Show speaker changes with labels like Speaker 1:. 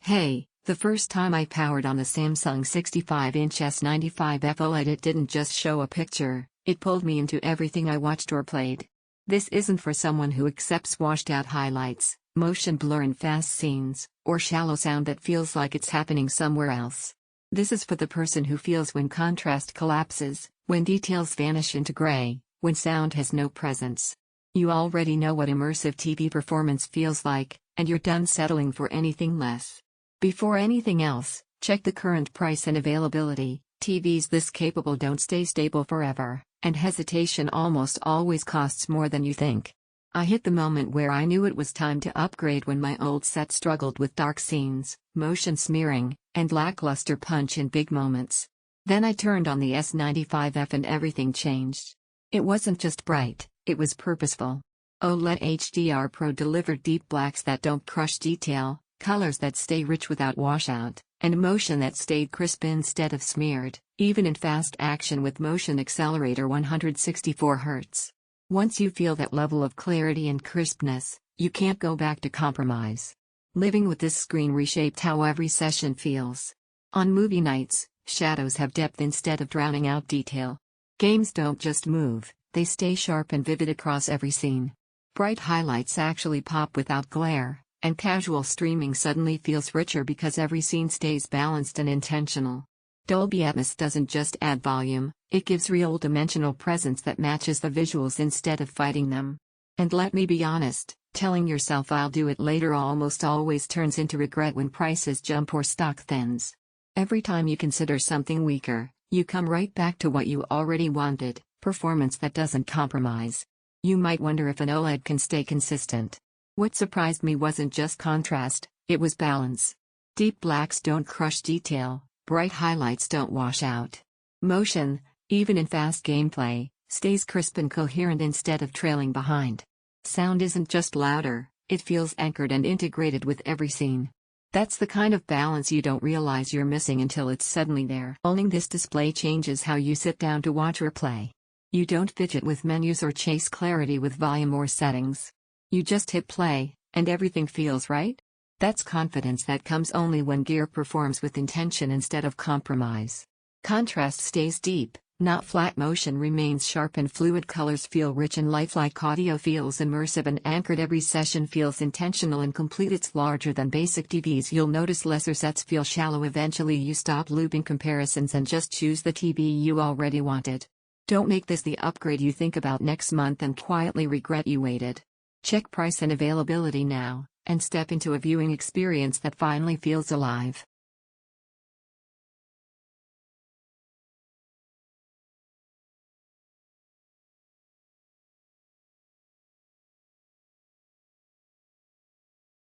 Speaker 1: Hey, the first time I powered on the Samsung 65-inch S95F OLED, it didn't just show a picture, it pulled me into everything I watched or played. This isn't for someone who accepts washed-out highlights, motion blur in fast scenes, or shallow sound that feels like it's happening somewhere else. This is for the person who feels when contrast collapses, when details vanish into gray, when sound has no presence. You already know what immersive TV performance feels like, and you're done settling for anything less. Before anything else, check the current price and availability. TVs this capable don't stay stable forever, and hesitation almost always costs more than you think. I hit the moment where I knew it was time to upgrade when my old set struggled with dark scenes, motion smearing, and lackluster punch in big moments. Then I turned on the S95F and everything changed. It wasn't just bright, it was purposeful. OLED HDR Pro delivered deep blacks that don't crush detail, colors that stay rich without washout, and motion that stayed crisp instead of smeared, even in fast action with Motion Xcelerator 164Hz. Once you feel that level of clarity and crispness, you can't go back to compromise. Living with this screen reshaped how every session feels. On movie nights, shadows have depth instead of drowning out detail. Games don't just move, they stay sharp and vivid across every scene. Bright highlights actually pop without glare, and casual streaming suddenly feels richer because every scene stays balanced and intentional. Dolby Atmos doesn't just add volume, it gives real dimensional presence that matches the visuals instead of fighting them. And let me be honest, telling yourself I'll do it later almost always turns into regret when prices jump or stock thins. Every time you consider something weaker, you come right back to what you already wanted, performance that doesn't compromise. You might wonder if an OLED can stay consistent. What surprised me wasn't just contrast, it was balance. Deep blacks don't crush detail, bright highlights don't wash out. Motion, even in fast gameplay, stays crisp and coherent instead of trailing behind. Sound isn't just louder, it feels anchored and integrated with every scene. That's the kind of balance you don't realize you're missing until it's suddenly there. Owning this display changes how you sit down to watch or play. You don't fidget with menus or chase clarity with volume or settings. You just hit play, and everything feels right? That's confidence that comes only when gear performs with intention instead of compromise. Contrast stays deep, not flat. Motion remains sharp and fluid. Colors feel rich and lifelike. Audio feels immersive and anchored. Every session feels intentional and complete. It's larger than basic TVs. You'll notice lesser sets feel shallow. Eventually you stop looping comparisons and just choose the TV you already wanted. Don't make this the upgrade you think about next month and quietly regret you waited. Check price and availability now, and step into a viewing experience that finally feels alive.